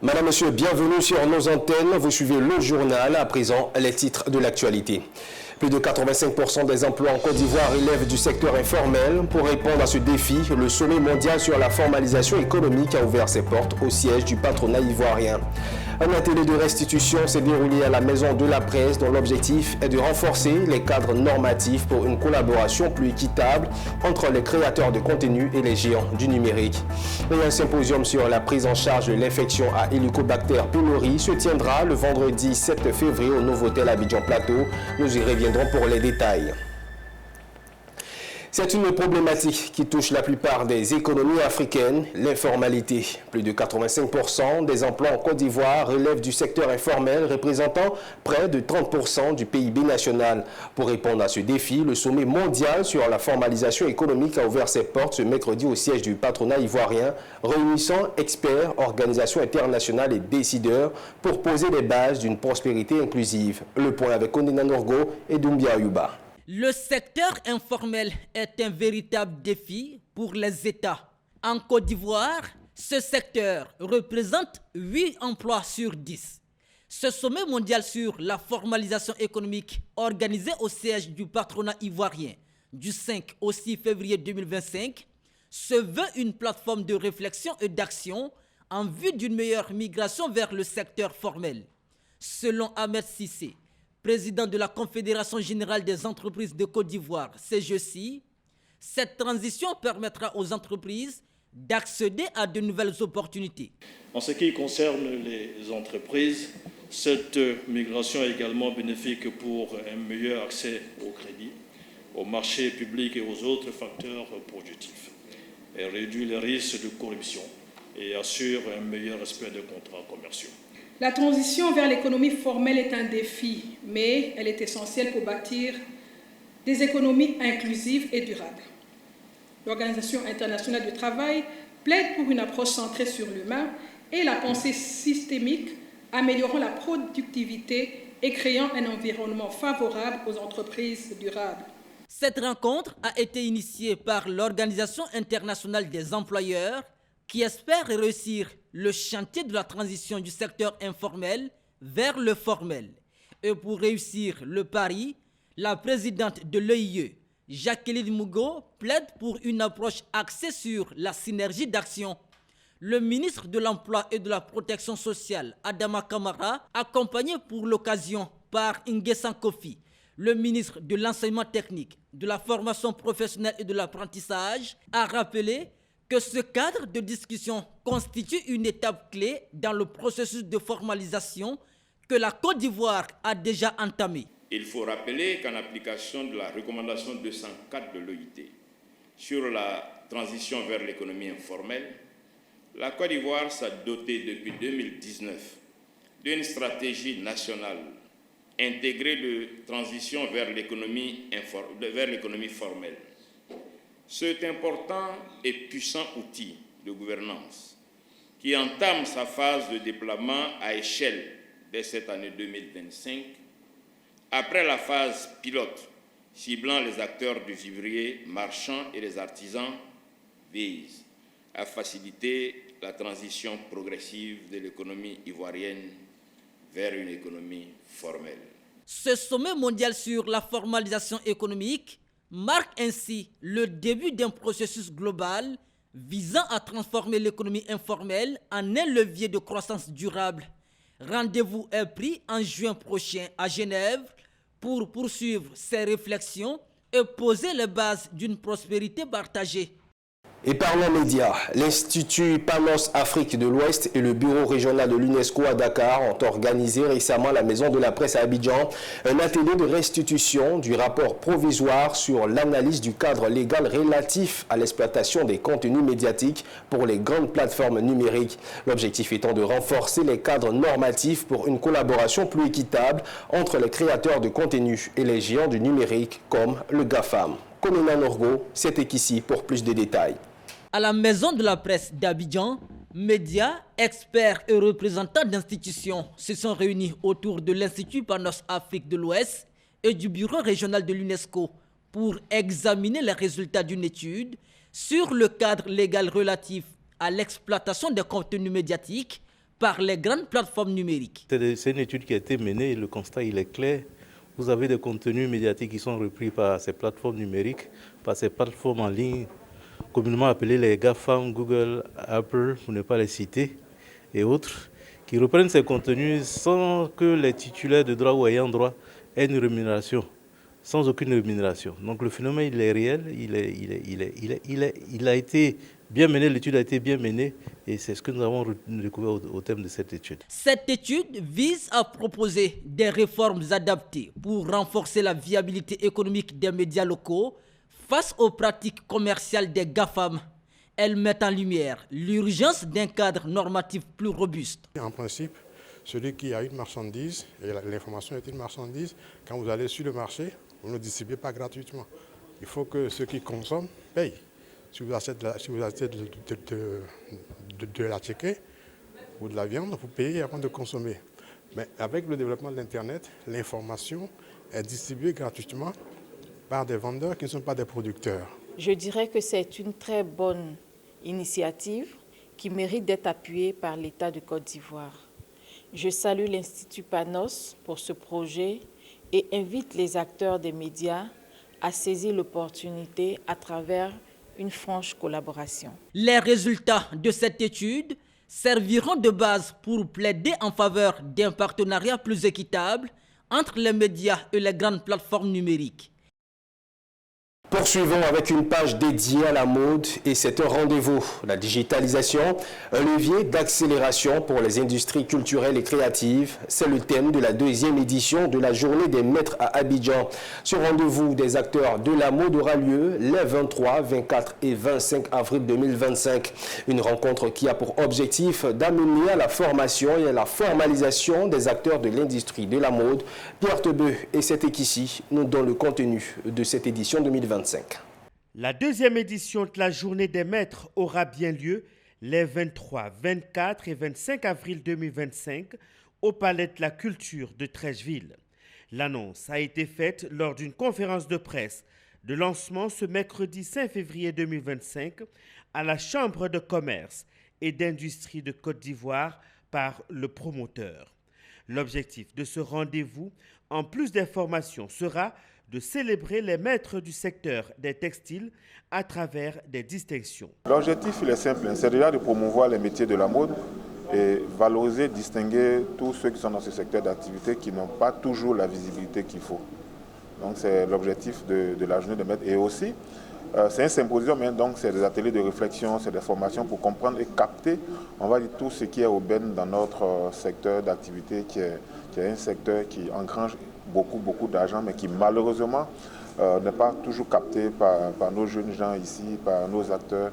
Madame, Monsieur, bienvenue sur nos antennes. Vous suivez le journal. À présent, les titres de l'actualité. Plus de 85% des emplois en Côte d'Ivoire relèvent du secteur informel. Pour répondre à ce défi, le sommet mondial sur la formalisation économique a ouvert ses portes au siège du patronat ivoirien. Un atelier de restitution s'est déroulé à la Maison de la Presse dont l'objectif est de renforcer les cadres normatifs pour une collaboration plus équitable entre les créateurs de contenu et les géants du numérique. Et un symposium sur la prise en charge de l'infection à Helicobacter pylori se tiendra le vendredi 7 février au Novotel Abidjan Plateau. Nous y reviendrons pour les détails. C'est une problématique qui touche la plupart des économies africaines, l'informalité. Plus de 85% des emplois en Côte d'Ivoire relèvent du secteur informel, représentant près de 30% du PIB national. Pour répondre à ce défi, le sommet mondial sur la formalisation économique a ouvert ses portes ce mercredi au siège du patronat ivoirien, réunissant experts, organisations internationales et décideurs pour poser les bases d'une prospérité inclusive. Le point avec Ondina Norgo et Doumbia Ayuba. Le secteur informel est un véritable défi pour les États. En Côte d'Ivoire, ce secteur représente 8 emplois sur 10. Ce sommet mondial sur la formalisation économique organisé au siège du patronat ivoirien du 5 au 6 février 2025 se veut une plateforme de réflexion et d'action en vue d'une meilleure migration vers le secteur formel. Selon Ahmed Cissé, président de la Confédération générale des entreprises de Côte d'Ivoire, CGECI, cette transition permettra aux entreprises d'accéder à de nouvelles opportunités. En ce qui concerne les entreprises, cette migration est également bénéfique pour un meilleur accès au crédit, aux marchés publics et aux autres facteurs productifs. Elle réduit les risques de corruption et assure un meilleur respect des contrats commerciaux. La transition vers l'économie formelle est un défi, mais elle est essentielle pour bâtir des économies inclusives et durables. L'Organisation internationale du travail plaide pour une approche centrée sur l'humain et la pensée systémique, améliorant la productivité et créant un environnement favorable aux entreprises durables. Cette rencontre a été initiée par l'Organisation internationale des employeurs qui espère réussir le chantier de la transition du secteur informel vers le formel. Et pour réussir le pari, la présidente de l'EIE, Jacqueline Mougo, plaide pour une approche axée sur la synergie d'action. Le ministre de l'Emploi et de la Protection sociale, Adama Kamara, accompagné pour l'occasion par Nguessan Kofi, le ministre de l'Enseignement technique, de la formation professionnelle et de l'apprentissage, a rappelé que ce cadre de discussion constitue une étape clé dans le processus de formalisation que la Côte d'Ivoire a déjà entamé. Il faut rappeler qu'en application de la recommandation 204 de l'OIT sur la transition vers l'économie informelle, la Côte d'Ivoire s'est dotée depuis 2019 d'une stratégie nationale intégrée de transition vers l'économie formelle. Cet important et puissant outil de gouvernance qui entame sa phase de déploiement à échelle dès cette année 2025, après la phase pilote ciblant les acteurs du vivrier marchand et les artisans, vise à faciliter la transition progressive de l'économie ivoirienne vers une économie formelle. Ce sommet mondial sur la formalisation économique marque ainsi le début d'un processus global visant à transformer l'économie informelle en un levier de croissance durable. Rendez-vous est pris en juin prochain à Genève pour poursuivre ces réflexions et poser les bases d'une prospérité partagée. Et parlons médias, l'Institut Panos Afrique de l'Ouest et le bureau régional de l'UNESCO à Dakar ont organisé récemment à la Maison de la Presse à Abidjan un atelier de restitution du rapport provisoire sur l'analyse du cadre légal relatif à l'exploitation des contenus médiatiques pour les grandes plateformes numériques. L'objectif étant de renforcer les cadres normatifs pour une collaboration plus équitable entre les créateurs de contenus et les géants du numérique comme le GAFAM. Ondina Norgo, c'était ici pour plus de détails. À la Maison de la Presse d'Abidjan, médias, experts et représentants d'institutions se sont réunis autour de l'Institut Panos Afrique de l'Ouest et du bureau régional de l'UNESCO pour examiner les résultats d'une étude sur le cadre légal relatif à l'exploitation des contenus médiatiques par les grandes plateformes numériques. C'est une étude qui a été menée et le constat il est clair. Vous avez des contenus médiatiques qui sont repris par ces plateformes numériques, par ces plateformes en ligne, communément appelées les GAFAM, Google, Apple, pour ne pas les citer, et autres, qui reprennent ces contenus sans que les titulaires de droit ou ayant droit aient une rémunération, sans aucune rémunération. Donc le phénomène il est réel, il a été bien mené, l'étude a été bien menée et c'est ce que nous avons découvert au terme de cette étude. Cette étude vise à proposer des réformes adaptées pour renforcer la viabilité économique des médias locaux face aux pratiques commerciales des GAFAM. Elle met en lumière l'urgence d'un cadre normatif plus robuste. En principe, celui qui a une marchandise, et l'information est une marchandise, quand vous allez sur le marché, vous ne distribuez pas gratuitement. Il faut que ceux qui consomment payent. Si vous achetez de la chicken ou de la viande, vous payez avant de consommer. Mais avec le développement de l'Internet, l'information est distribuée gratuitement par des vendeurs qui ne sont pas des producteurs. Je dirais que c'est une très bonne initiative qui mérite d'être appuyée par l'État de Côte d'Ivoire. Je salue l'Institut Panos pour ce projet et invite les acteurs des médias à saisir l'opportunité à travers une franche collaboration. Les résultats de cette étude serviront de base pour plaider en faveur d'un partenariat plus équitable entre les médias et les grandes plateformes numériques. Poursuivons avec une page dédiée à la mode et c'est un rendez-vous. La digitalisation, un levier d'accélération pour les industries culturelles et créatives. C'est le thème de la deuxième édition de la Journée des maîtres à Abidjan. Ce rendez-vous des acteurs de la mode aura lieu les 23, 24 et 25 avril 2025. Une rencontre qui a pour objectif d'amener à la formation et à la formalisation des acteurs de l'industrie de la mode. Pierre Tebeu et C'était ici nous donnent le contenu de cette édition 2025. La deuxième édition de la Journée des maîtres aura bien lieu les 23, 24 et 25 avril 2025 au Palais de la Culture de Treichville. L'annonce a été faite lors d'une conférence de presse de lancement ce mercredi 5 février 2025 à la Chambre de commerce et d'industrie de Côte d'Ivoire par le promoteur. L'objectif de ce rendez-vous, en plus d'informations, sera de célébrer les maîtres du secteur des textiles à travers des distinctions. L'objectif, il est simple, c'est déjà de promouvoir les métiers de la mode et valoriser, distinguer tous ceux qui sont dans ce secteur d'activité qui n'ont pas toujours la visibilité qu'il faut. Donc c'est l'objectif de la journée des maîtres. Et aussi, c'est un symposium, donc c'est des ateliers de réflexion, c'est des formations pour comprendre et capter, on va dire, tout ce qui est aubaine dans notre secteur d'activité, qui est un secteur qui engrange beaucoup d'argent, mais qui malheureusement n'est pas toujours capté par nos jeunes gens ici, par nos acteurs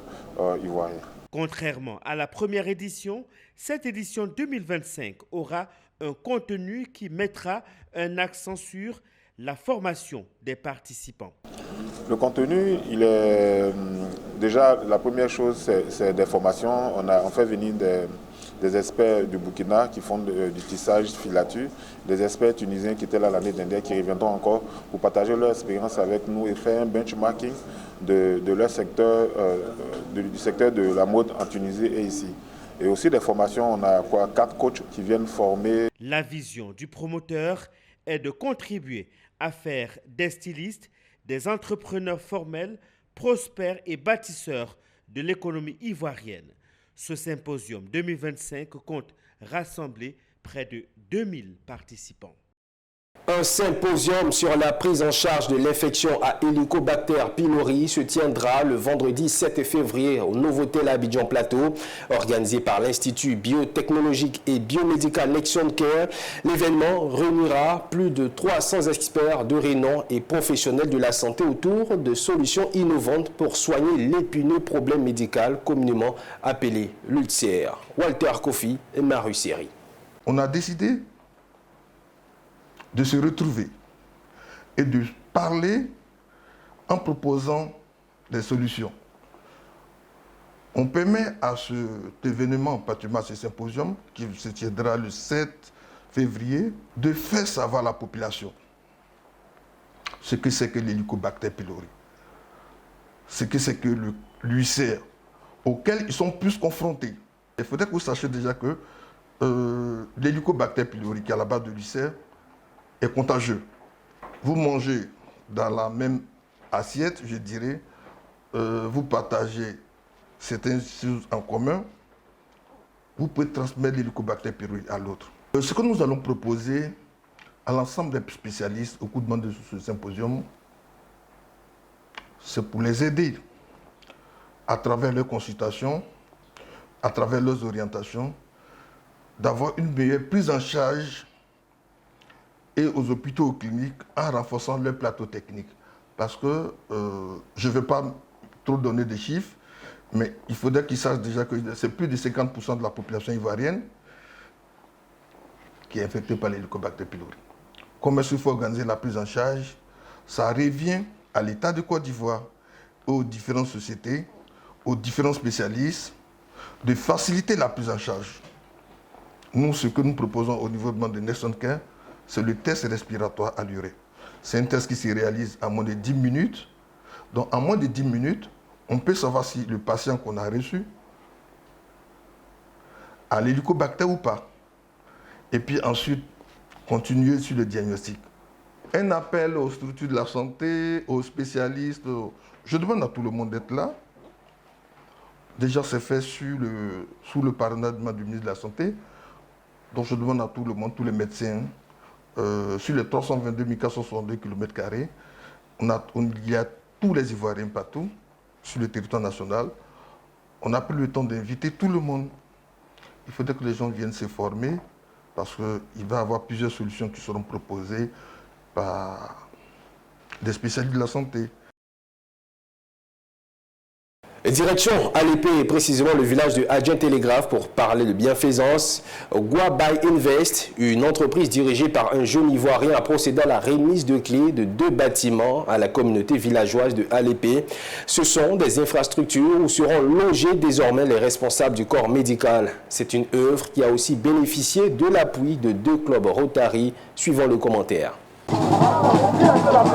ivoiriens. Contrairement à la première édition, cette édition 2025 aura un contenu qui mettra un accent sur la formation des participants. Le contenu, il est déjà, la première chose, c'est des formations. On fait venir des experts du Burkina qui font du tissage filature, des experts tunisiens qui étaient là l'année dernière, qui reviendront encore pour partager leur expérience avec nous et faire un benchmarking de leur secteur, du secteur de la mode en Tunisie et ici. Et aussi des formations, on a 4 coachs qui viennent former. La vision du promoteur est de contribuer à faire des stylistes, des entrepreneurs formels, prospères et bâtisseurs de l'économie ivoirienne. Ce symposium 2025 compte rassembler près de 2000 participants. Un symposium sur la prise en charge de l'infection à Helicobacter pylori se tiendra le vendredi 7 février au Novotel Abidjan Plateau, organisé par l'Institut biotechnologique et biomédical Nexion Care. L'événement réunira plus de 300 experts de renom et professionnels de la santé autour de solutions innovantes pour soigner l'épineux problème médical communément appelé l'ulcère. Walter Kofi et Maru Seri. On a décidé de se retrouver et de parler en proposant des solutions. On permet à cet événement, particulièrement ce symposium, qui se tiendra le 7 février, de faire savoir à la population ce que c'est que l'Helicobacter pylori, ce que c'est que l'ulcère, auquel ils sont plus confrontés. Il faudrait que vous sachiez déjà que l'Helicobacter pylori qui est à la base de l'ulcère est contagieux. Vous mangez dans la même assiette, je dirais, vous partagez certaines choses en commun, vous pouvez transmettre l'Helicobacter pylori à l'autre. Ce que nous allons proposer à l'ensemble des spécialistes au cours de ce symposium, c'est pour les aider à travers leurs consultations, à travers leurs orientations, d'avoir une meilleure prise en charge et aux hôpitaux, aux cliniques, en renforçant leur plateau technique. Parce que je ne vais pas trop donner des chiffres, mais il faudrait qu'ils sachent déjà que c'est plus de 50% de la population ivoirienne qui est infectée par l'Helicobacter pylori. Comment est-ce qu'il faut organiser la prise en charge? Ça revient à l'État de Côte d'Ivoire, aux différentes sociétés, aux différents spécialistes, de faciliter la prise en charge. Nous, ce que nous proposons au niveau de Nexon Care, c'est le test respiratoire à l'urée. C'est un test qui se réalise en moins de 10 minutes. Donc, en moins de 10 minutes, on peut savoir si le patient qu'on a reçu a l'hélicobacter ou pas. Et puis ensuite, continuer sur le diagnostic. Un appel aux structures de la santé, aux spécialistes. Je demande à tout le monde d'être là. Déjà, c'est fait sous le parrainage du ministre de la Santé. Donc, je demande à tout le monde, tous les médecins, sur les 322 462 km², il y a tous les Ivoiriens partout, sur le territoire national. On a pris le temps d'inviter tout le monde. Il faudrait que les gens viennent se former, parce qu'il va y avoir plusieurs solutions qui seront proposées par des spécialistes de la santé. Direction Alépé, précisément le village de Adjien Télégraphe, pour parler de bienfaisance. Guabai Invest, une entreprise dirigée par un jeune Ivoirien, a procédé à la remise de clés de 2 bâtiments à la communauté villageoise de Alépé. Ce sont des infrastructures où seront logés désormais les responsables du corps médical. C'est une œuvre qui a aussi bénéficié de l'appui de 2 clubs Rotary, suivant le commentaire.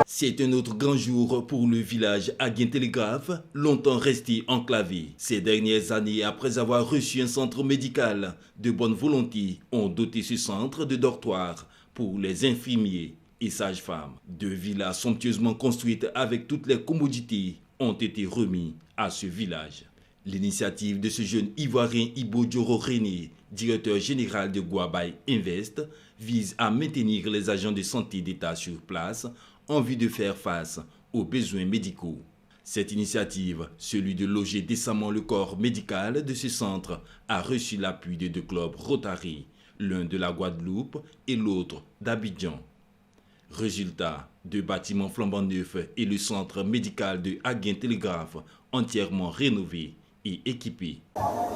C'est un autre grand jour pour le village Adjien Télégraphe, longtemps resté enclavé. Ces dernières années, après avoir reçu un centre médical de bonne volonté, ont doté ce centre de dortoirs pour les infirmiers et sages-femmes. 2 villas somptueusement construites avec toutes les commodités ont été remises à ce village. L'initiative de ce jeune Ivoirien Ibo Dioro René, directeur général de Guabai Invest, vise à maintenir les agents de santé d'État sur place en vue de faire face aux besoins médicaux. Cette initiative, celui de loger décemment le corps médical de ce centre, a reçu l'appui de 2 clubs Rotary, l'un de la Guadeloupe et l'autre d'Abidjan. Résultat, 2 bâtiments flambant neufs et le centre médical de Adjien Télégraphe entièrement rénové et équipé.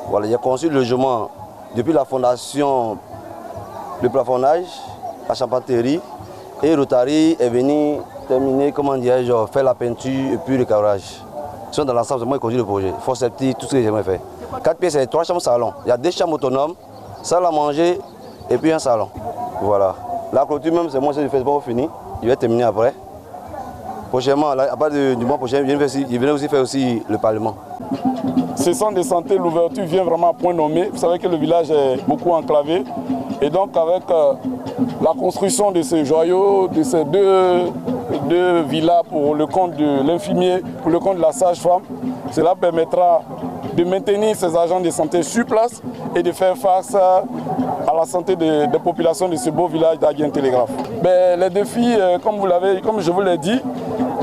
Voilà, il y a conçu le logement depuis la fondation, le plafonnage, la charpenterie, et Rotary est venu terminer, faire la peinture et puis le carrelage. Ils sont dans l'ensemble, c'est moi qui conduis le projet. Fort septique, tout ce que j'aimerais faire. 4 pièces, c'est 3 chambres salon. Il y a 2 chambres autonomes, salle à manger et puis un salon. Voilà. La clôture même, c'est moi qui fais pas fini. Je vais terminer après. Prochainement, à partir du mois prochain, je viens aussi faire aussi le Parlement. Ce centre de santé, l'ouverture vient vraiment à point nommé. Vous savez que le village est beaucoup enclavé. Et donc avec la construction de ces joyaux, de ces deux villas pour le compte de l'infirmier, pour le compte de la sage-femme, cela permettra de maintenir ces agents de santé sur place et de faire face à la santé des populations de ce beau village d'Adjien Télégraphe. Les défis, comme je vous l'ai dit,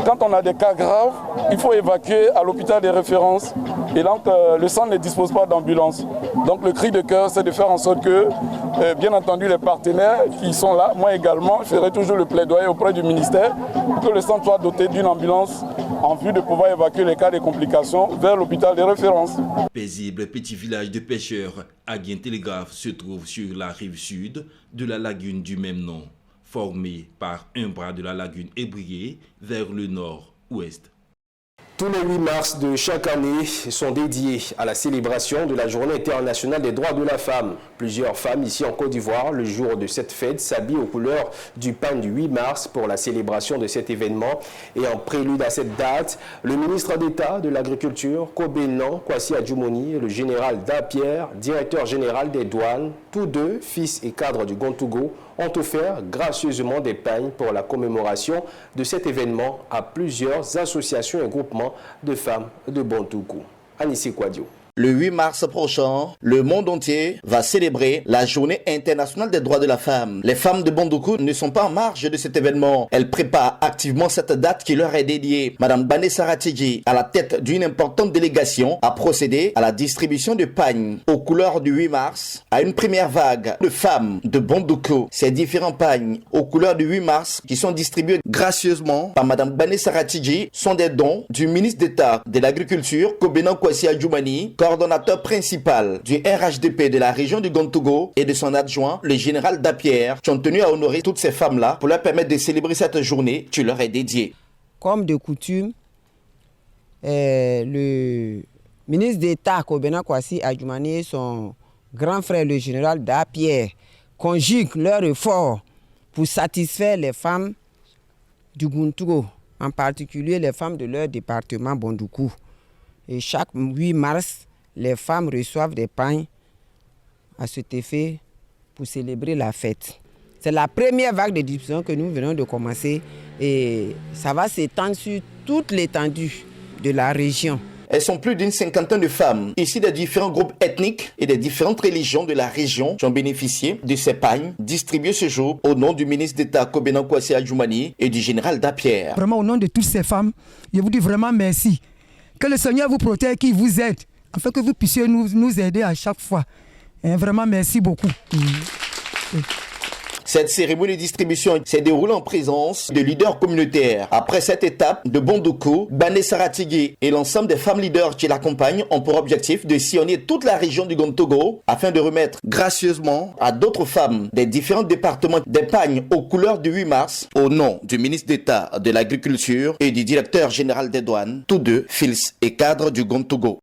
quand on a des cas graves, il faut évacuer à l'hôpital des références. Et donc, le centre ne dispose pas d'ambulance. Donc, le cri de cœur, c'est de faire en sorte que, bien entendu, les partenaires qui sont là, moi également, je ferai toujours le plaidoyer auprès du ministère pour que le centre soit doté d'une ambulance en vue de pouvoir évacuer les cas de complications vers l'hôpital des références. Paisible petit village de pêcheurs, Adjien Télégraphe se trouve sur la rive sud de la lagune du même nom, formée par un bras de la lagune Ébrié vers le nord-ouest. Tous les 8 mars de chaque année sont dédiés à la célébration de la Journée internationale des droits de la femme. Plusieurs femmes ici en Côte d'Ivoire, le jour de cette fête, s'habillent aux couleurs du pagne du 8 mars pour la célébration de cet événement. Et en prélude à cette date, le ministre d'État de l'Agriculture, Kobenan Kwasi Adjumani, et le général Dapierre, directeur général des douanes, tous deux, fils et cadres du Gontougo, ont offert gracieusement des pagnes pour la commémoration de cet événement à plusieurs associations et groupements de femmes de Bontoukou. Anissé Kouadio. Le 8 mars prochain, le monde entier va célébrer la Journée internationale des droits de la femme. Les femmes de Bontoukou ne sont pas en marge de cet événement. Elles préparent activement cette date qui leur est dédiée. Madame Banessa Ratidji, à la tête d'une importante délégation, a procédé à la distribution de pagnes aux couleurs du 8 mars à une première vague de femmes de Bontoukou. Ces différents pagnes aux couleurs du 8 mars qui sont distribués gracieusement par Madame Banessa Ratidji sont des dons du ministre d'État de l'Agriculture, Kobenan Kwasi Adjumani, coordonnateur principal du RHDP de la région du Gontougo, et de son adjoint, le général Dapierre, qui ont tenu à honorer toutes ces femmes-là pour leur permettre de célébrer cette journée qui leur est dédiée. Comme de coutume, le ministre d'État Kobenan Kwasi Adjumani et son grand frère, le général Dapierre, conjuguent leurs efforts pour satisfaire les femmes du Gontougo, en particulier les femmes de leur département Bondoukou. Et chaque 8 mars, les femmes reçoivent des pagnes à cet effet pour célébrer la fête. C'est la première vague de distribution que nous venons de commencer et ça va s'étendre sur toute l'étendue de la région. Elles sont plus d'une cinquantaine de femmes, issues des différents groupes ethniques et des différentes religions de la région, qui ont bénéficié de ces pagnes distribuées ce jour au nom du ministre d'État Kobenan Kwasi Adjumani et du général Dapierre. Vraiment, au nom de toutes ces femmes, je vous dis vraiment merci. Que le Seigneur vous protège, qu'il vous aide, afin que vous puissiez nous aider à chaque fois. Et vraiment, merci beaucoup. Cette cérémonie de distribution s'est déroulée en présence de leaders communautaires. Après cette étape, de Bontoukou, Banessa Ratidji et l'ensemble des femmes leaders qui l'accompagnent ont pour objectif de sillonner toute la région du Gontougo afin de remettre gracieusement à d'autres femmes des différents départements des pagnes aux couleurs du 8 mars au nom du ministre d'État de l'Agriculture et du directeur général des douanes, tous deux fils et cadres du Gontougo.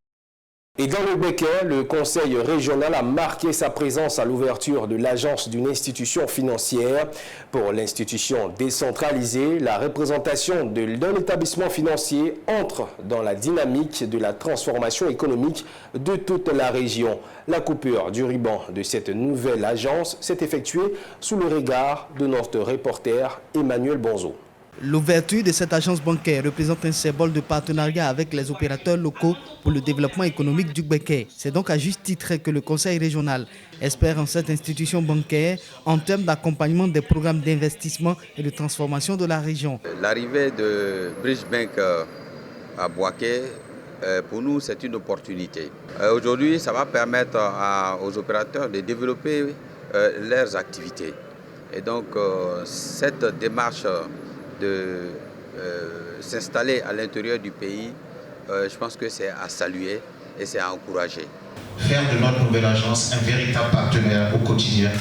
Et dans le Béquet, le conseil régional a marqué sa présence à l'ouverture de l'agence d'une institution financière. Pour l'institution décentralisée, la représentation d'un établissement financier entre dans la dynamique de la transformation économique de toute la région. La coupure du ruban de cette nouvelle agence s'est effectuée sous le regard de notre reporter Emmanuel Bonzo. L'ouverture de cette agence bancaire représente un symbole de partenariat avec les opérateurs locaux pour le développement économique du Béquet. C'est donc à juste titre que le conseil régional espère en cette institution bancaire en termes d'accompagnement des programmes d'investissement et de transformation de la région. L'arrivée de Bridge Bank à Boaké, pour nous, c'est une opportunité. Aujourd'hui, ça va permettre aux opérateurs de développer leurs activités. Et donc, cette démarche de s'installer à l'intérieur du pays, je pense que c'est à saluer et c'est à encourager. Faire de notre nouvelle agence un véritable partenaire au quotidien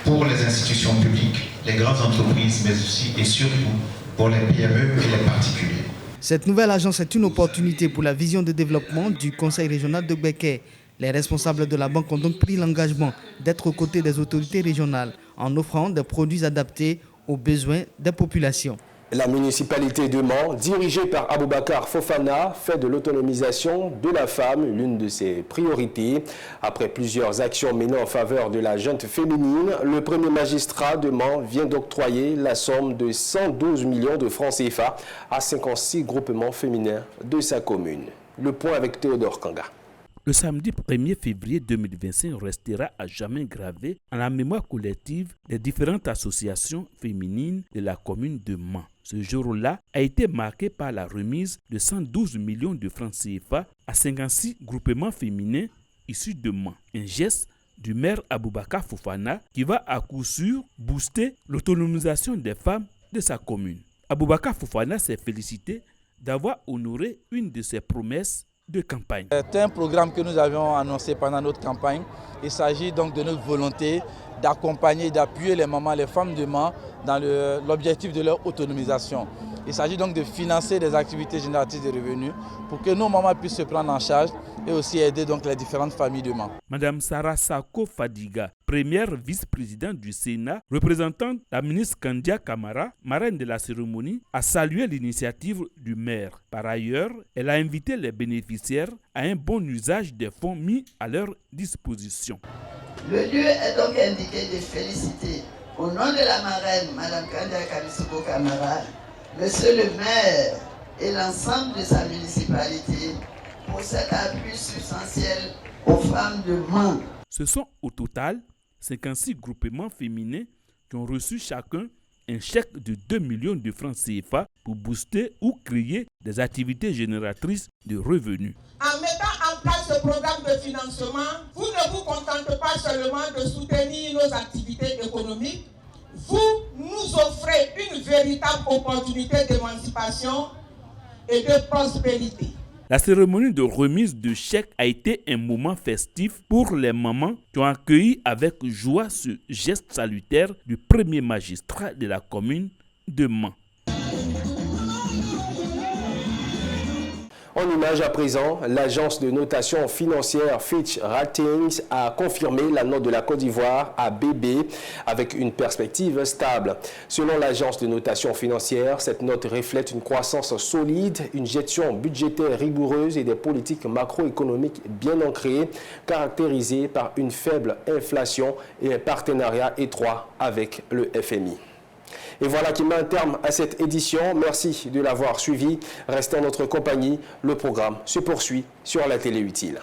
pour les institutions publiques, les grandes entreprises, mais aussi et surtout pour les PME et les particuliers. Cette nouvelle agence est une opportunité pour la vision de développement du conseil régional de Béquet. Les responsables de la banque ont donc pris l'engagement d'être aux côtés des autorités régionales en offrant des produits adaptés aux besoins des populations. La municipalité de Mans, dirigée par Aboubakar Fofana, fait de l'autonomisation de la femme l'une de ses priorités. Après plusieurs actions menées en faveur de la jeune féminine, le premier magistrat de Mans vient d'octroyer la somme de 112 millions de francs CFA à 56 groupements féminins de sa commune. Le point avec Théodore Kanga. Le samedi 1er février 2025 restera à jamais gravé en la mémoire collective des différentes associations féminines de la commune de Mans. Ce jour-là a été marqué par la remise de 112 millions de francs CFA à 56 groupements féminins issus de Mans. Un geste du maire Aboubakar Fofana qui va à coup sûr booster l'autonomisation des femmes de sa commune. Aboubakar Fofana s'est félicité d'avoir honoré une de ses promesses de campagne. C'est un programme que nous avions annoncé pendant notre campagne. Il s'agit donc de notre volonté d'accompagner, d'appuyer les mamans, les femmes de Mans dans l'objectif de leur autonomisation. Il s'agit donc de financer des activités génératrices de revenus pour que nos mamans puissent se prendre en charge et aussi aider donc les différentes familles de mamans. Madame Sarah Sako Fadiga, première vice-présidente du Sénat, représentant la ministre Kandia Kamara, marraine de la cérémonie, a salué l'initiative du maire. Par ailleurs, elle a invité les bénéficiaires à un bon usage des fonds mis à leur disposition. Le lieu est donc indiqué de féliciter au nom de la marraine, Madame Kandia Kamara, Monsieur le maire et l'ensemble de sa municipalité pour cet appui substantiel aux femmes de Mans. Ce sont au total 56 groupements féminins qui ont reçu chacun un chèque de 2 millions de francs CFA pour booster ou créer des activités génératrices de revenus. En mettant en place ce programme de financement, vous ne vous contentez pas seulement de soutenir nos activités économiques, vous nous offrez une véritable opportunité d'émancipation et de prospérité. La cérémonie de remise de chèques a été un moment festif pour les mamans qui ont accueilli avec joie ce geste salutaire du premier magistrat de la commune de Mans. En image à présent, l'agence de notation financière Fitch Ratings a confirmé la note de la Côte d'Ivoire à BB avec une perspective stable. Selon l'agence de notation financière, cette note reflète une croissance solide, une gestion budgétaire rigoureuse et des politiques macroéconomiques bien ancrées, caractérisées par une faible inflation et un partenariat étroit avec le FMI. Et voilà qui met un terme à cette édition. Merci de l'avoir suivi. Restez en notre compagnie. Le programme se poursuit sur la télé utile.